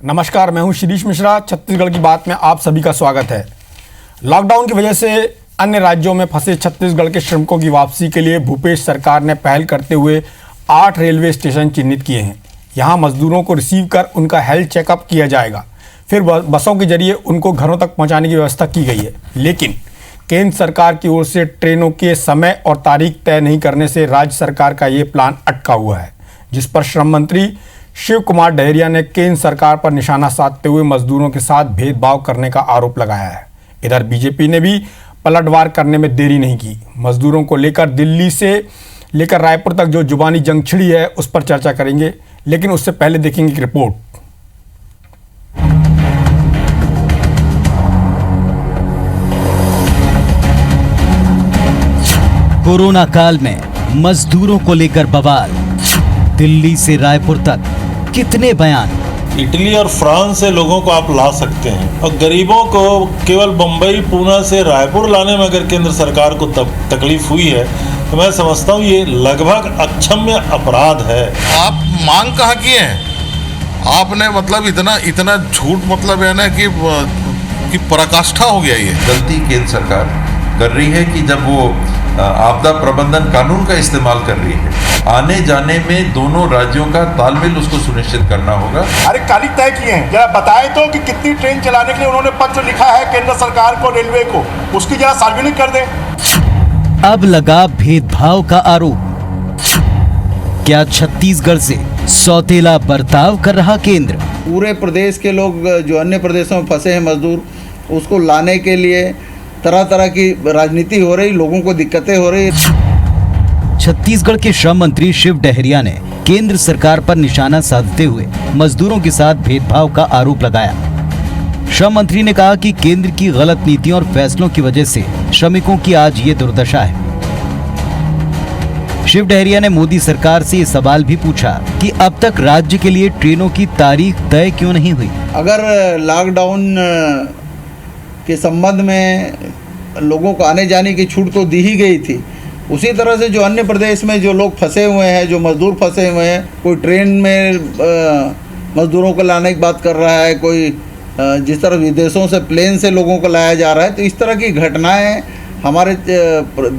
नमस्कार, मैं हूं शिरीष मिश्रा। छत्तीसगढ़ की बात में आप सभी का स्वागत है। लॉकडाउन की वजह से अन्य राज्यों में फंसे छत्तीसगढ़ के श्रमिकों की वापसी के लिए भूपेश सरकार ने पहल करते हुए 8 रेलवे स्टेशन चिन्हित किए हैं। यहां मजदूरों को रिसीव कर उनका हेल्थ चेकअप किया जाएगा, फिर बसों के जरिए उनको घरों तक पहुँचाने की व्यवस्था की गई है। लेकिन केंद्र सरकार की ओर से ट्रेनों के समय और तारीख तय नहीं करने से राज्य सरकार का ये प्लान अटका हुआ है, जिस पर श्रम मंत्री शिव कुमार डहरिया ने केंद्र सरकार पर निशाना साधते हुए मजदूरों के साथ भेदभाव करने का आरोप लगाया है। इधर बीजेपी ने भी पलटवार करने में देरी नहीं की। मजदूरों को लेकर दिल्ली से लेकर रायपुर तक जो जुबानी जंग छिड़ी है उस पर चर्चा करेंगे, लेकिन उससे पहले देखेंगे एक रिपोर्ट। कोरोना काल में मजदूरों को लेकर बवाल, दिल्ली से रायपुर तक कितने बयान। इटली और फ्रांस से लोगों को आप ला सकते हैं और गरीबों को केवल बम्बई पूना से रायपुर लाने में अगर केंद्र सरकार को तकलीफ हुई है तो मैं समझता हूँ ये लगभग अक्षम्य अपराध है। आप मांग कहाँ किए हैं? आपने मतलब इतना झूठ मतलब है ना कि पराकाष्ठा हो गया। ये गलती केंद्र सरकार कर रही है कि जब वो आपदा प्रबंधन कानून का इस्तेमाल कर रही है, आने जाने में दोनों राज्यों का तालमेल उसको सुनिश्चित करना होगा। अरे तारीख तय किए हैं, जरा बताएं तो कि कितनी ट्रेन चलाने के लिए उन्होंने पत्र लिखा है केंद्र सरकार को, रेलवे को, उसकी जरा सार्वजनिक कर दें। अब लगा भेदभाव का आरोप। क्या छत्तीसगढ़ से सौतेला बर्ताव कर रहा केंद्र? पूरे प्रदेश के लोग जो अन्य प्रदेशों में फंसे हैं मजदूर, उसको लाने के लिए तरह तरह की राजनीति हो रही, लोगों को दिक्कतें हो रही। छत्तीसगढ़ के श्रम मंत्री शिव डहरिया ने केंद्र सरकार पर निशाना साधते हुए मजदूरों के साथ भेदभाव का आरोप लगाया। श्रम मंत्री ने कहा कि केंद्र की गलत नीतियों और फैसलों की वजह से श्रमिकों की आज ये दुर्दशा है। शिव डहरिया ने मोदी सरकार से ये सवाल भी पूछा कि अब तक राज्य के लिए ट्रेनों की तारीख तय क्यों नहीं हुई। अगर लॉकडाउन के संबंध में लोगों को आने जाने की छूट तो दी ही गई थी, उसी तरह से जो अन्य प्रदेश में जो लोग फंसे हुए हैं, जो मजदूर फंसे हुए हैं, कोई ट्रेन में मजदूरों को लाने की बात कर रहा है, कोई जिस तरह विदेशों से प्लेन से लोगों को लाया जा रहा है, तो इस तरह की घटनाएं हमारे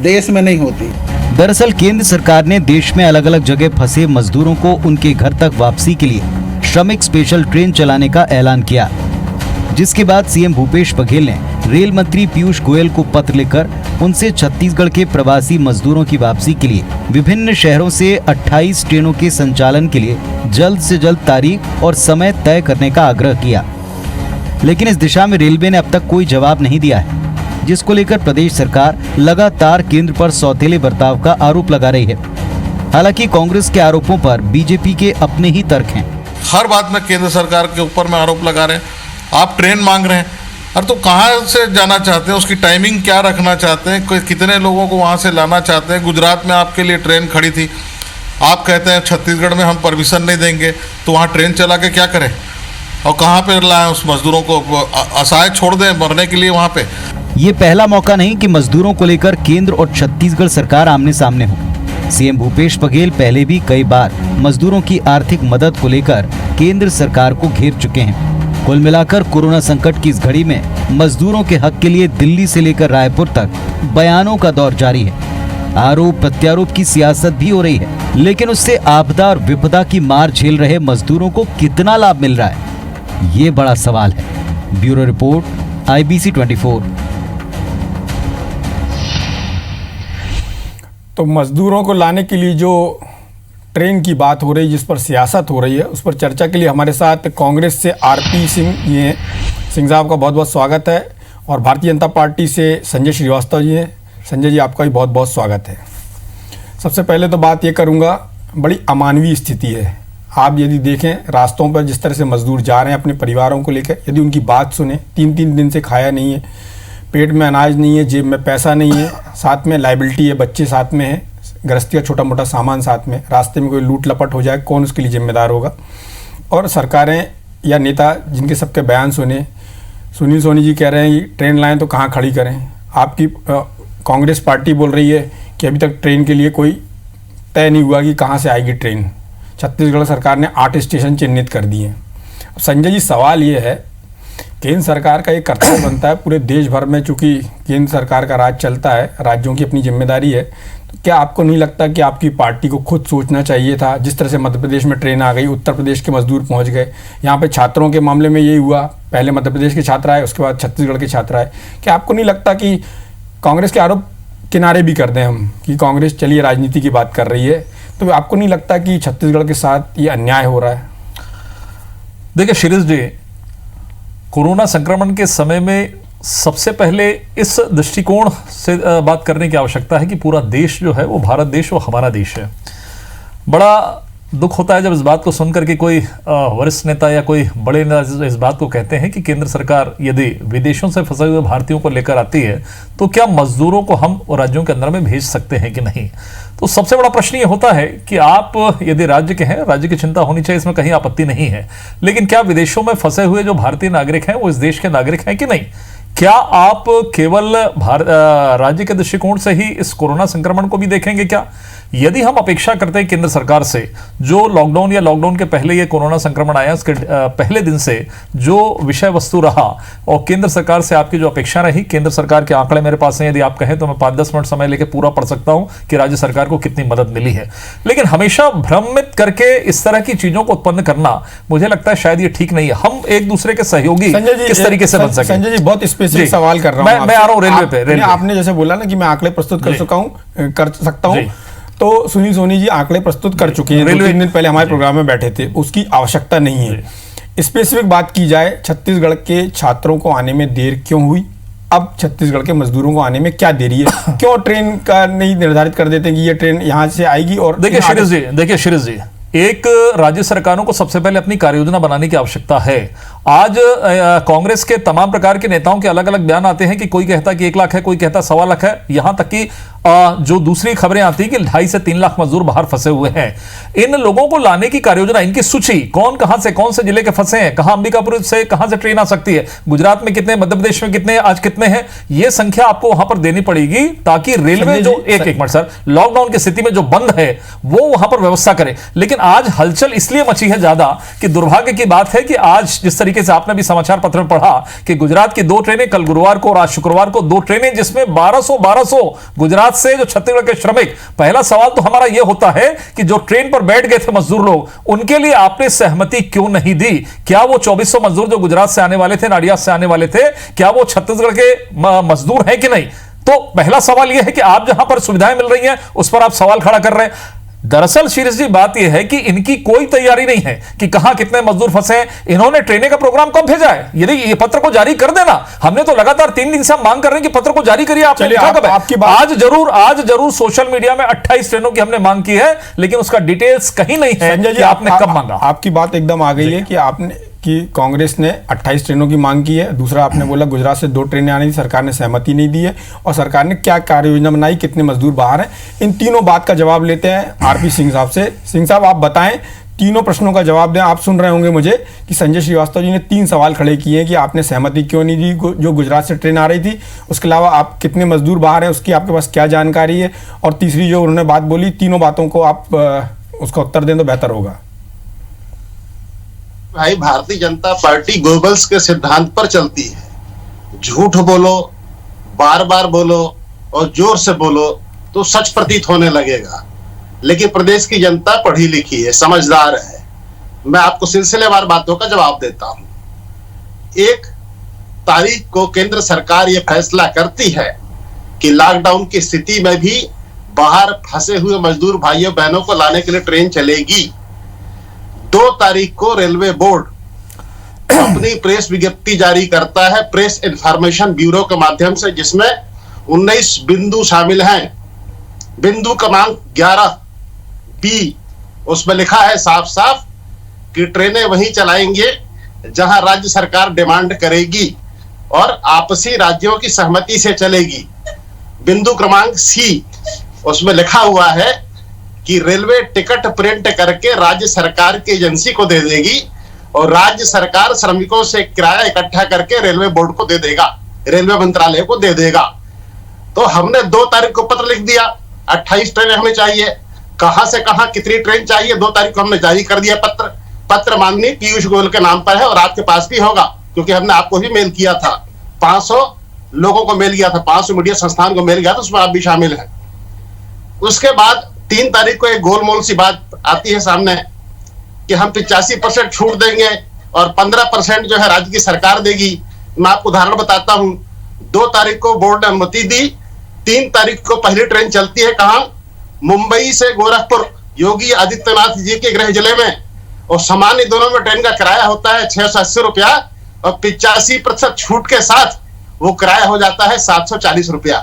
देश में नहीं होती। दरअसल केंद्र सरकार ने देश में अलग अलग जगह फंसे मजदूरों को उनके घर तक वापसी के लिए श्रमिक स्पेशल ट्रेन चलाने का ऐलान किया, जिसके बाद सीएम भूपेश बघेल ने रेल मंत्री पीयूष गोयल को पत्र लिखकर उनसे छत्तीसगढ़ के प्रवासी मजदूरों की वापसी के लिए विभिन्न शहरों से 28 ट्रेनों के संचालन के लिए जल्द से जल्द तारीख और समय तय करने का आग्रह किया। लेकिन इस दिशा में रेलवे ने अब तक कोई जवाब नहीं दिया है, जिसको लेकर प्रदेश सरकार लगातार केंद्र पर सौतेले बर्ताव का आरोप लगा रही है। हालांकि कांग्रेस के आरोपों पर बीजेपी के अपने ही तर्क हैं। हर बात में केंद्र सरकार के ऊपर में आरोप लगा रहे हैं। आप ट्रेन मांग रहे हैं, और तो कहाँ से जाना चाहते हैं, उसकी टाइमिंग क्या रखना चाहते हैं, कितने लोगों को वहाँ से लाना चाहते हैं। गुजरात में आपके लिए ट्रेन खड़ी थी, आप कहते हैं छत्तीसगढ़ में हम परमिशन नहीं देंगे, तो वहाँ ट्रेन चला के क्या करें और कहाँ पे लाएं उस मजदूरों को? असहाय छोड़ दें मरने के लिए वहाँ पे? ये पहला मौका नहीं कि मजदूरों को लेकर केंद्र और छत्तीसगढ़ सरकार आमने सामने हो। सीएम भूपेश बघेल पहले भी कई बार मजदूरों की आर्थिक मदद को लेकर केंद्र सरकार को घेर चुके हैं। कुल मिलाकर कोरोना संकट की इस घड़ी में मजदूरों के हक के लिए दिल्ली से लेकर रायपुर तक बयानों का दौर जारी है। आरोप प्रत्यारोप की सियासत भी हो रही है, लेकिन उससे आपदा और विपदा की मार झेल रहे मजदूरों को कितना लाभ मिल रहा है, ये बड़ा सवाल है। Bureau report, IBC 24। तो मजदूरों को लाने के लिए जो ट्रेन की बात हो रही है, जिस पर सियासत हो रही है, उस पर चर्चा के लिए हमारे साथ कांग्रेस से RP सिंह साहब का बहुत बहुत स्वागत है, और भारतीय जनता पार्टी से संजय श्रीवास्तव जी हैं। संजय जी, आपका भी बहुत बहुत स्वागत है। सबसे पहले तो बात ये करूँगा, बड़ी अमानवीय स्थिति है। आप यदि देखें रास्तों पर जिस तरह से मजदूर जा रहे हैं अपने परिवारों को लेकर, यदि उनकी बात सुने, 3-3 दिन से खाया नहीं है, पेट में अनाज नहीं है, जेब में पैसा नहीं है, साथ में लाइबिलिटी है, बच्चे साथ में है, गृहस्थी का छोटा मोटा सामान साथ में, रास्ते में कोई लूट लपट हो जाए कौन उसके लिए जिम्मेदार होगा? और सरकारें या नेता जिनके सबके बयान सुने, सुनील सोनी जी कह रहे हैं कि ट्रेन लाएं तो कहाँ खड़ी करें। आपकी कांग्रेस पार्टी बोल रही है कि अभी तक ट्रेन के लिए कोई तय नहीं हुआ कि कहाँ से आएगी ट्रेन। छत्तीसगढ़ सरकार ने 8 स्टेशन चिन्हित कर दिए हैं। संजय जी, सवाल ये है, केंद्र सरकार का एक कर्तव्य बनता है पूरे देश भर में, चूंकि केंद्र सरकार का राज चलता है, राज्यों की अपनी जिम्मेदारी है, तो क्या आपको नहीं लगता कि आपकी पार्टी को खुद सोचना चाहिए था? जिस तरह से मध्य प्रदेश में ट्रेन आ गई, उत्तर प्रदेश के मजदूर पहुंच गए, यहाँ पे छात्रों के मामले में यही हुआ, पहले मध्य प्रदेश के छात्र आए, उसके बाद छत्तीसगढ़ के छात्र आए। क्या आपको नहीं लगता कि कांग्रेस के आरोप किनारे भी कर दें हम कि कांग्रेस चलिए राजनीति की बात कर रही है, तो आपको नहीं लगता कि छत्तीसगढ़ के साथ ये अन्याय हो रहा है? देखिए शिरीष जी, कोरोना संक्रमण के समय में सबसे पहले इस दृष्टिकोण से बात करने की आवश्यकता है कि पूरा देश जो है वो भारत देश, वो हमारा देश है। बड़ा दुख होता है जब इस बात को सुनकर के कोई वरिष्ठ नेता या कोई बड़े नेता इस बात को कहते हैं कि केंद्र सरकार यदि विदेशों से फंसे हुए भारतीयों को लेकर आती है तो क्या मजदूरों को हम राज्यों के अंदर में भेज सकते हैं कि नहीं। तो सबसे बड़ा प्रश्न ये होता है कि आप यदि राज्य के हैं, राज्य की चिंता होनी चाहिए, इसमें कहीं आपत्ति नहीं है, लेकिन क्या विदेशों में फंसे हुए जो भारतीय नागरिक हैं वो इस देश के नागरिक हैं कि नहीं? क्या आप केवल राज्य के दृष्टिकोण से ही इस कोरोना संक्रमण को भी देखेंगे क्या? यदि हम अपेक्षा करते हैं केंद्र सरकार से, जो लॉकडाउन या लॉकडाउन के पहले ये कोरोना संक्रमण आया उसके पहले दिन से जो विषय वस्तु रहा और केंद्र सरकार से आपकी जो अपेक्षा रही, केंद्र सरकार के आंकड़े मेरे पास हैं, यदि आप कहें तो मैं 5-10 मिनट समय लेकर पूरा पढ़ सकता हूं कि राज्य सरकार को कितनी मदद मिली है। लेकिन हमेशा भ्रमित करके इस तरह की चीजों को उत्पन्न करना, मुझे लगता है शायद ये ठीक नहीं है। हम एक दूसरे के सहयोगी किस तरीके से बन सके। संजय जी, बहुत स्पेसिफिक सवाल कर रहा हूं, मैं आ रहा हूं रेलवे पे। आपने जैसे बोला ना कि मैं आंकड़े प्रस्तुत कर सकता हूं, तो सुनील सोनी जी आंकड़े प्रस्तुत कर चुके हैं, 2-3 दिन पहले हमारे प्रोग्राम में बैठे थे, उसकी आवश्यकता नहीं है। स्पेसिफिक बात की जाए, छत्तीसगढ़ के छात्रों को आने में देर क्यों हुई? अब छत्तीसगढ़ के मजदूरों को आने में क्या देरी है? क्यों ट्रेन का नहीं निर्धारित कर देते कि ये ट्रेन यहाँ से आएगी? और देखिए शिरीष जी, एक राज्य सरकारों को सबसे पहले अपनी कार्य योजना बनाने की आवश्यकता है। आज कांग्रेस के तमाम प्रकार के नेताओं के अलग अलग बयान आते हैं कि कोई कहता कि 1 लाख है, कोई कहता 1.25 लाख है, यहां तक कि जो दूसरी खबरें आती हैं कि 2.5 से 3 लाख मजदूर बाहर फंसे हुए हैं। इन लोगों को लाने की कार्य योजना, इनकी सूची, कौन से जिले के फंसे हैं, कहां अंबिकापुर से कहां से ट्रेन आ सकती है, गुजरात में कितने, मध्य प्रदेश में कितने, आज कितने हैं, यह संख्या आपको वहां पर देनी पड़ेगी ताकि रेलवे जो एक मिनट सर, लॉकडाउन की स्थिति में जो बंद है वो वहां पर व्यवस्था करे। लेकिन आज हलचल इसलिए मची है ज्यादा कि दुर्भाग्य की बात है कि आज जिस तरीके से आपने भी समाचार पत्र में पढ़ा कि गुजरात की 2 ट्रेनें, कल गुरुवार को और आज शुक्रवार को 2 ट्रेनें, जिसमें 1200 गुजरात से जो छत्तीसगढ़ के श्रमिक। पहला सवाल तो हमारा यह होता है कि जो ट्रेन पर बैठ गए थे मजदूर लोग, उनके लिए आपने सहमति क्यों नहीं दी? क्या वो 2400 मजदूर जो गुजरात से आने वाले थे, नाडिया से आने वाले थे, क्या वो छत्तीसगढ़ के मजदूर हैं कि नहीं? तो पहला सवाल यह है कि आप जहां पर सुविधाएं मिल रही हैं उस पर आप सवाल खड़ा कर रहे हैं। दरअसल शिरीष जी, बात यह है कि इनकी कोई तैयारी नहीं है कि कहां कितने मजदूर फंसे हैं। इन्होंने ट्रेनें का प्रोग्राम कब भेजा है? यदि ये पत्र को जारी कर देना, हमने तो लगातार 3 दिन से हम मांग कर रहे हैं कि पत्र को जारी करिए। आपने लिखा कब है? आज जरूर सोशल मीडिया में 28 ट्रेनों की हमने मांग की है, लेकिन उसका डिटेल्स कहीं नहीं है कि आपने कब मांगा। आपकी बात एकदम आ गई है कि आपने कि कांग्रेस ने 28 ट्रेनों की मांग की है। दूसरा, आपने बोला गुजरात से 2 ट्रेनें आनी थी, सरकार ने सहमति नहीं दी है, और सरकार ने क्या कार्य योजना बनाई, कितने मजदूर बाहर हैं। इन तीनों बात का जवाब लेते हैं आरपी सिंह साहब से। सिंह साहब, आप बताएं, तीनों प्रश्नों का जवाब दें। आप सुन रहे होंगे मुझे कि संजय श्रीवास्तव जी ने 3 सवाल खड़े किए हैं कि आपने सहमति क्यों नहीं दी जो गुजरात से ट्रेन आ रही थी, उसके अलावा आप कितने मजदूर बाहर हैं उसकी आपके पास क्या जानकारी है, और तीसरी जो उन्होंने बात बोली, तीनों बातों को आप उसका उत्तर दें तो बेहतर होगा। भाई, भारतीय जनता पार्टी गोबल्स के सिद्धांत पर चलती है। झूठ बोलो, बार बार बोलो और जोर से बोलो तो सच प्रतीत होने लगेगा। लेकिन प्रदेश की जनता पढ़ी लिखी है, समझदार है। मैं आपको सिलसिलेवार बातों का जवाब देता हूं। 1 तारीख को केंद्र सरकार यह फैसला करती है कि लॉकडाउन की स्थिति में भी बाहर फंसे हुए मजदूर भाइयों बहनों को लाने के लिए ट्रेन चलेगी। 2 तारीख को रेलवे बोर्ड अपनी प्रेस विज्ञप्ति जारी करता है, प्रेस इंफॉर्मेशन ब्यूरो के माध्यम से, जिसमें 19 बिंदु शामिल हैं। बिंदु क्रमांक 11B, उसमें लिखा है साफ साफ कि ट्रेनें वहीं चलाएंगे जहां राज्य सरकार डिमांड करेगी और आपसी राज्यों की सहमति से चलेगी। बिंदु क्रमांक C, उसमें लिखा हुआ है कि रेलवे टिकट प्रिंट करके राज्य सरकार की एजेंसी को दे देगी और राज्य सरकार श्रमिकों से किराया इकट्ठा करके रेलवे बोर्ड को दे देगा, रेलवे मंत्रालय को दे देगा। तो हमने 2 तारीख को पत्र लिख दिया, 28 ट्रेन हमें चाहिए। कहां से कहां कितनी ट्रेन चाहिए 2 तारीख को हमने जारी कर दिया पत्र। पत्र माननीय पीयूष गोयल के नाम पर है और आपके पास भी होगा, क्योंकि हमने आपको भी मेल किया था। 500 लोगों को मेल किया था, 500 मीडिया संस्थान को मेल किया था, उसमें आप भी शामिल हैं। उसके बाद 3 तारीख को एक गोलमोल सी बात आती है सामने कि हम 85% छूट देंगे और 15% जो है राज्य की सरकार देगी। मैं आपको उदाहरण बताता हूं। 2 तारीख को बोर्ड ने अनुमति दी, 3 तारीख को पहली ट्रेन चलती है कहां? मुंबई से गोरखपुर, योगी आदित्यनाथ जी के गृह जिले में। और सामान्य दोनों में ट्रेन का किराया होता है 680 रुपया और 85% छूट के साथ वो किराया हो जाता है 740 रुपया।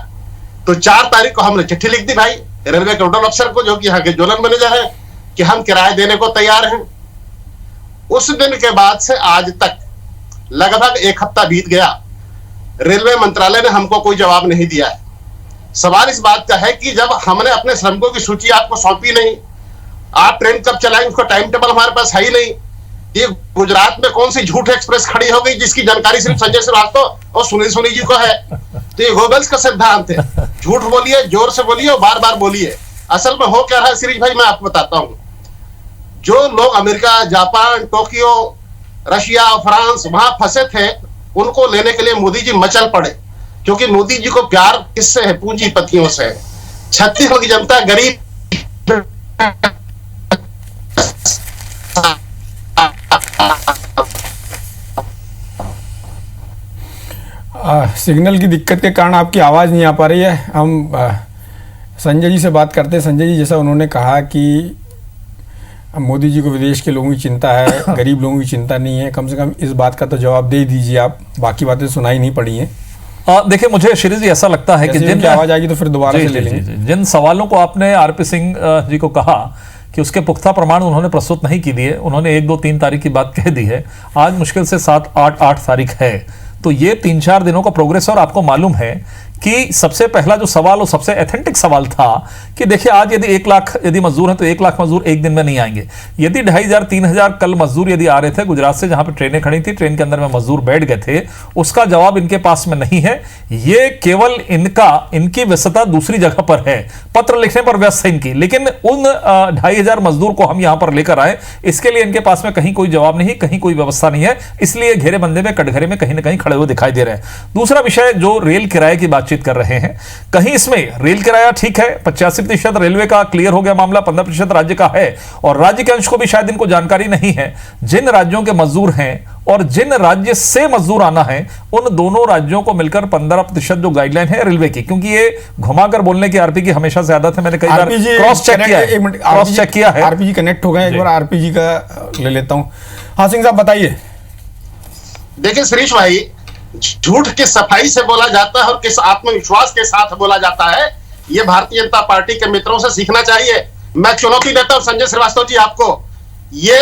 तो 4 तारीख को हमने चिट्ठी लिख दी भाई रेलवे के नोडल अफसर को, जो कि यहाँ के जोनल मैनेजर है, कि हम किराया देने को तैयार हैं। उस दिन के बाद से आज तक लगभग 1 हफ्ता बीत गया, रेलवे मंत्रालय ने हमको कोई जवाब नहीं दिया है। सवाल इस बात का है कि जब हमने अपने श्रमिकों की सूची आपको सौंपी नहीं, आप ट्रेन कब चलाएंगे उसका टाइम टेबल हमारे पास है ही नहीं। ये गुजरात में कौन सी झूठ एक्सप्रेस खड़ी हो गई जिसकी जानकारी सिर्फ संजय श्रीवास्तव और सुनील सोनी जी को है? तो ये गोबल्स का सिद्धांत है, झूठ बोलिए, जोर से बोलिए और बार बार बोलिए। असल में हो क्या रहा है शिरीष भाई, मैं आपको बताता हूं। जो लोग America, Japan, Tokyo, Russia, France वहां फंसे थे, उनको लेने के लिए मोदी जी मचल पड़े, क्योंकि मोदी जी को प्यार किससे है? पूंजीपतियों से। छत्तीसगढ़ की जनता गरीब सिग्नल की दिक्कत के कारण आपकी आवाज़ नहीं आ पा रही है। हम संजय जी से बात करते हैं। संजय जी, जैसा उन्होंने कहा कि मोदी जी को विदेश के लोगों की चिंता है, गरीब लोगों की चिंता नहीं है, कम से कम इस बात का तो जवाब दे दीजिए आप। बाकी बातें सुनाई नहीं पड़ी हैं। देखिए, मुझे श्री जी ऐसा लगता है कि जिन आवाज़ आएगी तो फिर दोबारा से ले लेंगे। जिन सवालों को आपने आरपी सिंह जी को कहा कि उसके पुख्ता प्रमाण उन्होंने प्रस्तुत नहीं की दिए, उन्होंने 1, 2, 3 तारीख की बात कह दी है। आज मुश्किल से 7, 8 तारीख है, तो ये 3-4 दिनों का प्रोग्रेस। और आपको मालूम है कि सबसे पहला जो सवाल और सबसे एथेंटिक सवाल था कि देखिए, आज यदि 1 लाख यदि मजदूर हैं तो 1 लाख मजदूर एक दिन में नहीं आएंगे। यदि 2500-3000 कल मजदूर यदि आ रहे थे गुजरात से, जहां पे ट्रेनें खड़ी थी, ट्रेन के अंदर में मजदूर बैठ गए थे, उसका जवाब इनके पास में नहीं है। ये केवल इनकी व्यस्तता दूसरी जगह पर है, पत्र लिखने पर व्यस्त है इनकी, लेकिन उन 2500 मजदूर को हम यहां पर लेकर आए, इसके लिए इनके पास में कहीं कोई जवाब नहीं, कहीं कोई व्यवस्था नहीं है। इसलिए घेरे बंदे में, कटघरे में कहीं ना कहीं खड़े हुए दिखाई दे रहे हैं। दूसरा विषय जो रेल किराए की बातचीत कर रहे हैं, कहीं इसमें रेल किराया ठीक है, 85% रेलवे का क्लियर हो गया मामला, 15% राज्य का है। और राज्य के अंश को भी शायद इनको जानकारी नहीं है। जिन राज्यों के मजदूर हैं और जिन राज्य से मजदूर आना है, उन दोनों राज्यों को मिलकर 15% जो गाइडलाइन है रेलवे की, क्योंकि ये घुमाकर बोलने की आरपी की हमेशा से आदत है। मैंने कई बार क्रॉस चेक किया है। आरपी जी कनेक्ट हो गए, एक बार आरपी जी का ले लेता हूं। हाँ सिंह साहब, बताइए। देखिए शिरीष भाई, झूठ किस सफाई से बोला जाता है और किस आत्मविश्वास के साथ बोला जाता है, ये भारतीय जनता पार्टी के मित्रों से सीखना चाहिए। मैं चुनौती देता हूं संजय श्रीवास्तव जी आपको, ये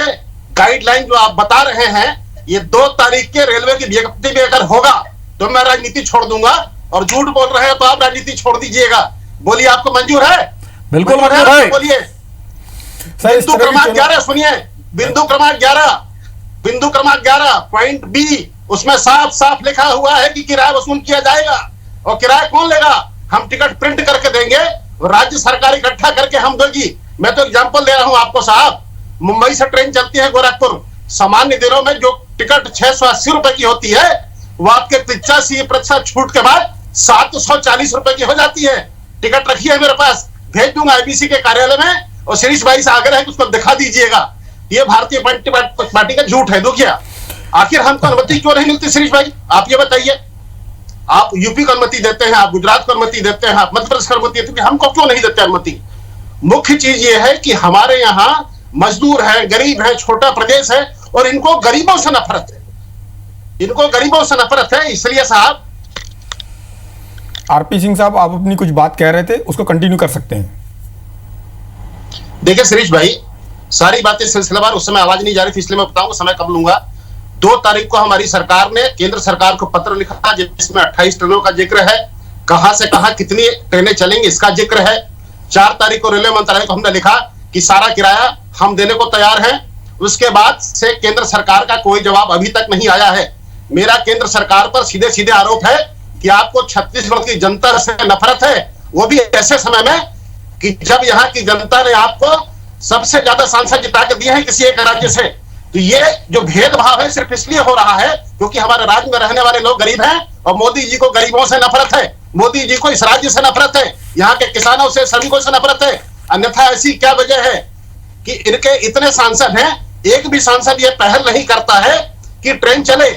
गाइडलाइन जो आप बता रहे हैं, ये 2 तारीख के रेलवे की विज्ञप्ति भी अगर होगा तो मैं राजनीति छोड़ दूंगा, और झूठ बोल रहे हैं तो आप राजनीति छोड़ दीजिएगा। बोलिए, आपको मंजूर है? बिल्कुल मंजूर है। बोलिए। बिंदु क्रमांक 11 सुनिए, बिंदु क्रमांक 11 पॉइंट बी, उसमें साफ साफ लिखा हुआ है कि किराया वसूल किया जाएगा। और किराया कौन लेगा? हम टिकट प्रिंट करके देंगे, राज्य सरकार इकट्ठा करके हम देगी। मैं तो एग्जांपल दे रहा हूं आपको साहब, मुंबई से ट्रेन चलती है गोरखपुर, सामान्य दिनों में जो टिकट 680 रुपए की होती है, वो आपके 85% छूट के बाद 740 रुपए की हो जाती है। टिकट रखी है मेरे पास, भेज दूंगा आईबीसी के कार्यालय में, और शिरीष भाई से आग्रह है कि उसको दिखा दीजिएगा। ये भारतीय पार्टी का झूठ है। दुखिया, आखिर हमको अनुमति क्यों नहीं मिलती शिरीष भाई, आप ये बताइए। आप यूपी को अनुमति देते हैं, आप गुजरात को अनुमति देते हैं, आप मध्य प्रदेश को अनुमति देते हैं, हमको क्यों नहीं देते अनुमति? मुख्य चीज ये है कि हमारे यहाँ मजदूर है, गरीब है, छोटा प्रदेश है, और इनको गरीबों से नफरत है, इनको गरीबों से नफरत है। इसलिए साहब, आरपी सिंह साहब, आप अपनी कुछ बात कह रहे थे, उसको कंटिन्यू कर सकते हैं। देखिए शिरीष भाई, सारी बातें सिलसिलेवार, उस समय आवाज नहीं जा रही थी, इसलिए मैं बताऊंगा, समय कब लूंगा। 2 तारीख को हमारी सरकार ने केंद्र सरकार को पत्र लिखा, जिसमें 28 ट्रेनों का जिक्र है, कहां से कहां कितनी ट्रेनें चलेंगी इसका जिक्र है। 4 तारीख को रेलवे मंत्रालय को हमने लिखा कि सारा किराया हम देने को तैयार हैं। उसके बाद से केंद्र सरकार का कोई जवाब अभी तक नहीं आया है। मेरा केंद्र सरकार पर सीधे सीधे आरोप है कि आपको छत्तीसगढ़ की जनता से नफरत है, वो भी ऐसे समय में कि जब यहाँ की जनता ने आपको सबसे ज्यादा सांसद जिता के दिए हैं किसी एक राज्य से। तो ये जो भेदभाव है सिर्फ इसलिए हो रहा है क्योंकि हमारे राज्य में रहने वाले लोग गरीब हैं और मोदी जी को गरीबों से नफरत है, मोदी जी को इस राज्य से नफरत है, यहाँ के किसानों से, श्रमिकों से नफरत है। अन्यथा ऐसी क्या वजह है कि इनके इतने सांसद हैं, एक भी सांसद ये पहल नहीं करता है कि ट्रेन चले।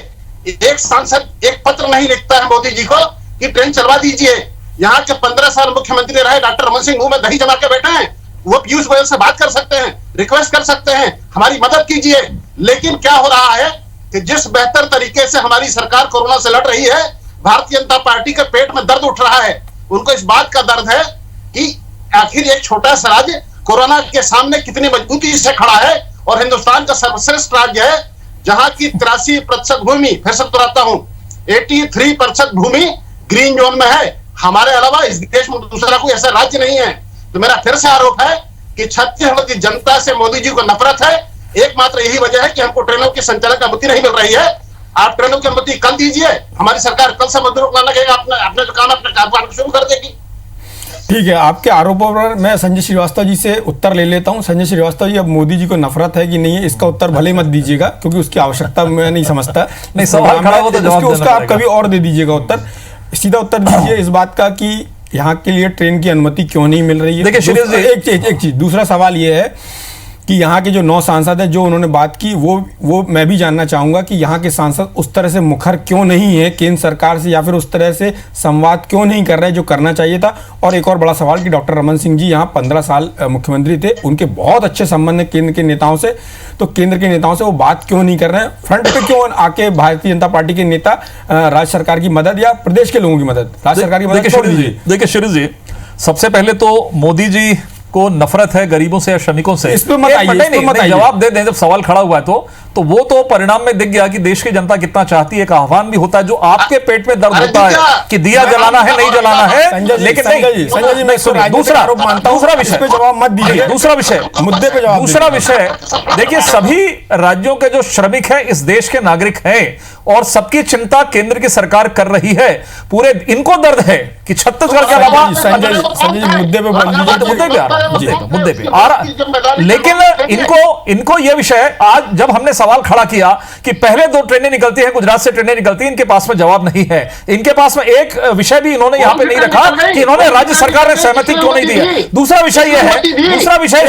एक सांसद एक पत्र नहीं लिखता है मोदी जी को कि ट्रेन चलवा दीजिए। यहाँ के 15 साल मुख्यमंत्री रहे डॉक्टर रमन सिंह मुंह में दही जमा के बैठे हैं, वो पीयूष गोयल से बात कर सकते हैं, रिक्वेस्ट कर सकते हैं, हमारी मदद कीजिए। लेकिन क्या हो रहा है कि जिस बेहतर तरीके से हमारी सरकार कोरोना से लड़ रही है, भारतीय जनता पार्टी के पेट में दर्द उठ रहा है। उनको इस बात का दर्द है कि आखिर एक छोटा सा राज्य कोरोना के सामने कितनी मजबूती से खड़ा है और हिंदुस्तान का सर्वश्रेष्ठ राज्य है जहां की 83% भूमि, फिर से दोहराता हूं, 83% भूमि ग्रीन जोन में है। हमारे अलावा इस देश में दूसरा कोई ऐसा राज्य नहीं है। तो मेरा फिर से आरोप है कि छत्तीसगढ़ की जनता से मोदी जी को नफरत है। एकमात्र यही वजह है कि हमको ट्रेनों की संचालन की अनुमति नहीं मिल रही है। आप ट्रेनों की अनुमति कल दीजिए, हमारी सरकार कल से मजदूरों को लगेगा, अपने जो काम अपने काम शुरू कर देगी। ठीक है, आपके आरोपों पर मैं संजय श्रीवास्तव जी से उत्तर ले लेता हूं। संजय श्रीवास्तव जी, अब मोदी जी को नफरत है कि नहीं है, इसका उत्तर भले मत दीजिएगा क्योंकि उसकी आवश्यकता मैं नहीं समझता। नहीं, सवाल खड़ा हो तो जवाब देना उसका आप पड़ेगा। कभी और दे दीजिएगा उत्तर। सीधा उत्तर दीजिए इस बात का कि यहाँ के लिए ट्रेन की अनुमति क्यों नहीं मिल रही है। देखिए शिरीष जी, एक चीज दूसरा सवाल ये है कि यहाँ के जो 9 सांसद हैं जो उन्होंने बात की, वो मैं भी जानना चाहूंगा कि यहाँ के सांसद उस तरह से मुखर क्यों नहीं है केंद्र सरकार से, या फिर उस तरह से संवाद क्यों नहीं कर रहे जो करना चाहिए था। और एक और बड़ा सवाल कि डॉक्टर रमन सिंह जी यहाँ 15 साल मुख्यमंत्री थे, उनके बहुत अच्छे संबंध है केंद्र के नेताओं से, तो केंद्र के नेताओं से वो बात क्यों नहीं कर रहे हैं? फ्रंट पे क्यों आके भारतीय जनता पार्टी के नेता राज्य सरकार की मदद या प्रदेश के लोगों की मदद, राज्य सरकार की मदद छोड़ दीजिए। देखिए शिरीष जी, सबसे पहले तो मोदी जी को नफरत है गरीबों से या श्रमिकों से, इस पे मत आइए, जवाब दे दें। जब सवाल खड़ा हुआ है तो वो तो परिणाम में दिख गया कि देश की जनता कितना चाहती है। एक आह्वान भी होता है जो आपके पेट में दर्द होता है कि दिया जलाना है, नहीं जलाना है। लेकिन संजय जी, मैं सुनिए, दूसरा विषय पे जवाब मत दीजिए, दूसरा विषय मुद्दे पे जवाब। दूसरा विषय, देखिए सभी राज्यों के जो श्रमिक हैं इस देश के नागरिक हैं और सबकी चिंता केंद्र की सरकार कर रही है। पूरे इनको दर्द है कि छत्तीसगढ़ के अलावा संजय जी मुद्दे पे बोल दीजिए, मुद्दे पे आ रहा। लेकिन इनको यह विषय, आज जब हमने सवाल खड़ा किया कि पहले 2 ट्रेनें निकलती हैं, गुजरात से ट्रेनें निकलती हैं, इनके पास में जवाब नहीं है। इनके पास में एक विषय भी इन्होंने यहां पे नहीं रखा कि इन्होंने राज्य सरकार ने सहमति क्यों नहीं दी है। दूसरा विषय यह है, दूसरा विषय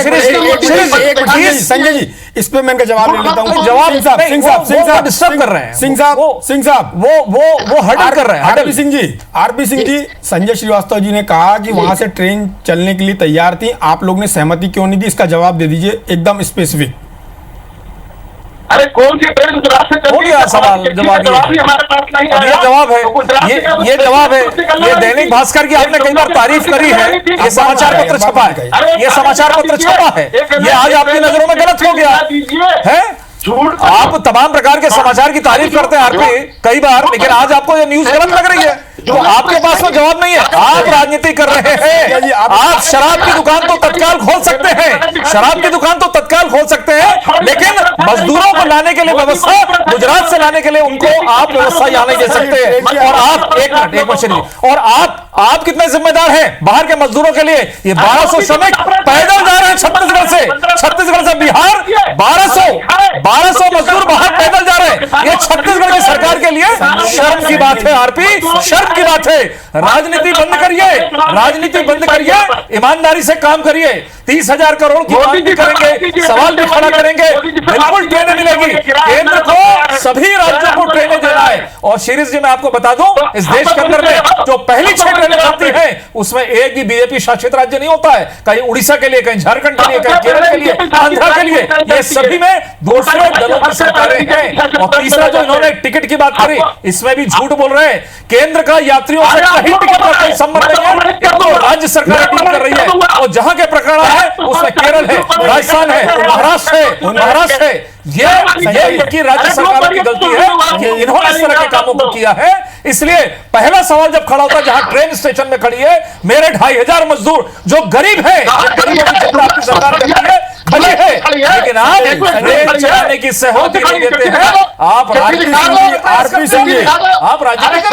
संजय जी, इस पे मैं जवाब ले लेता हूं। जवाब सिंह साहब डिस्टर्ब कर रहे हैं, सिंह साहब वो हर्डल कर रहे हैं। आरपी सिंह जी, संजय श्रीवास्तव जी ने कहा कि वहां से ट्रेन चलने के लिए तैयार थी, आप लोग ने सहमति क्यों नहीं दी? इसका जवाब दे दीजिए एकदम स्पेसिफिक। अरे कौन सी ट्रेन गुजरात से चलती है? सवाल जवाब ही हमारे पास नहीं है। ये जवाब है, ये जवाब है। ये दैनिक भास्कर की आपने कई बार तारीफ करी है, ये समाचार पत्र छपा है, ये समाचार पत्र छपा है, ये आज आपकी नजरों में गलत हो गया है। आप तमाम प्रकार के समाचार की तारीफ करते हैं आरपी कई बार, लेकिन आज आपको ये न्यूज गलत लग रही है तो आपके पास में जवाब नहीं है। आप राजनीति कर रहे हैं। आप शराब की दुकान तो तत्काल खोल सकते हैं, शराब की दुकान तो तत्काल खोल सकते हैं, लेकिन मजदूरों को लाने के लिए व्यवस्था, गुजरात से लाने के लिए उनको आप व्यवस्था यहाँ नहीं दे सकते। और आप एक मिनट और आप कितने जिम्मेदार हैं बाहर के मजदूरों के लिए? ये 1200 श्रमिक पैदल जा रहे हैं छत्तीसगढ़ से बिहार, 1200 मजदूर बाहर पैदल जा रहे हैं। ये छत्तीसगढ़ की सरकार के लिए शर्म की बात है आरपी, शर्म की बात है। राजनीति बंद करिए, राजनीति बंद करिए, ईमानदारी से काम करिए। 30,000 करोड़ की मांग भी करेंगे, सवाल भी खड़ा करेंगे, बिल्कुल ट्रेनें मिलेगी। केंद्र को सभी राज्यों को ट्रेनें देना है। और शिरीष जी मैं आपको बता दूं, इस देश के अंदर में जो पहली 6 ट्रेनें चलती हैं उसमें एक भी बीजेपी शासित राज्य नहीं होता है। कहीं उड़ीसा के लिए, कहीं झारखंड के लिए, कहीं केरल के लिए, आंध्रा के लिए, ये सभी में दूसरे दलों की सरकारें हैं। और तीसरा जो इन्होंने टिकट की बात करी, इसमें भी झूठ बोल रहे हैं। केंद्र का यात्रियों से कहीं टिकट का कोई संबंध नहीं है, तो राज्य सरकार डील कर रही है। और जहां के प्रकरण है उसमें केरल है, राजस्थान है, महाराष्ट्र है। ये इनकी राज्य सरकारों की गलती है कि इन्होंने इस तरह के कामों को किया है। इसलिए पहला सवाल जब खड़ा होता है, जहां ट्रेन स्टेशन में खड़ी है मेरे 2,500 मजदूर जो गरीब हैं, गरीबों की चिंता आपकी सरकार करती है, भले है, लेकिन आप ट्रेन चलाने की सहमति नहीं देते हैं। आप आरपी सिंह जी, आप राजनीति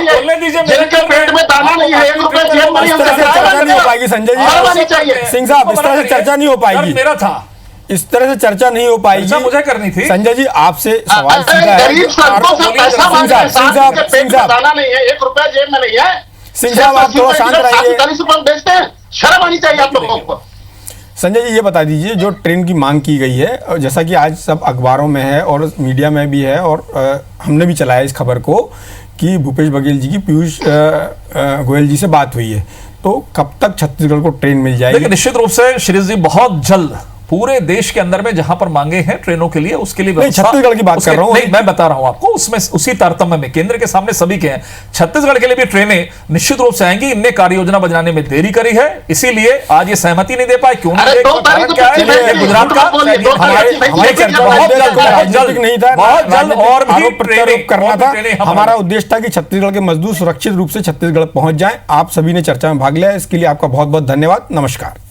बोलने दीजिए। मेरे पेट में दाना नहीं है, 1 रुपए जेब में चर्चा नहीं हो पाएगी संजय जी, सिंह साहब, इस तरह से चर्चा नहीं हो पाएगी। मेरा था इस तरह से चर्चा नहीं हो पाएगी। चर्चा मुझे करनी थी। संजय जी आपसे सवाल सीधा है। गरीब सड़कों से पैसा मांग रहे हैं, साहब के पेट में दाना नहीं है, 1 रुपया जेब में नहीं है। सिंह साहब आप थोड़ा शांत रहिए। 40 रुपये बेचते हैं, शर्म आनी चाहिए आप लोगों को। संजय जी ये बता दीजिए, जो ट्रेन की मांग की गई है, और जैसा कि आज सब अखबारों में है और मीडिया में भी है, और हमने भी चलाया इस खबर को कि भूपेश बघेल जी की पीयूष गोयल जी से बात हुई है, तो कब तक छत्तीसगढ़ को ट्रेन मिल जाएगी? देखिए निश्चित रूप से शिरीष जी बहुत जल्द पूरे देश के अंदर में जहां पर मांगे हैं ट्रेनों के लिए, उसके लिए व्यवस्था, छत्तीसगढ़ की बात कर रहा हूं। नहीं, मैं बता रहा हूं आपको, उसमें उसी तारतम्य में केंद्र के सामने सभी के हैं, छत्तीसगढ़ के लिए भी ट्रेनें निश्चित रूप से आएंगी। इनने कार्य योजना बनाने में देरी करी है, इसीलिए आज ये सहमति नहीं दे पाए। क्यों नहीं? क्या है गुजरात का बहुत जल्द और भी ट्रेनिंग करना था। हमारा उद्देश्य था कि छत्तीसगढ़ के मजदूर सुरक्षित रूप से छत्तीसगढ़ पहुंच जाएं। आप सभी ने चर्चा में भाग लिया, इसके लिए आपका बहुत बहुत धन्यवाद। नमस्कार।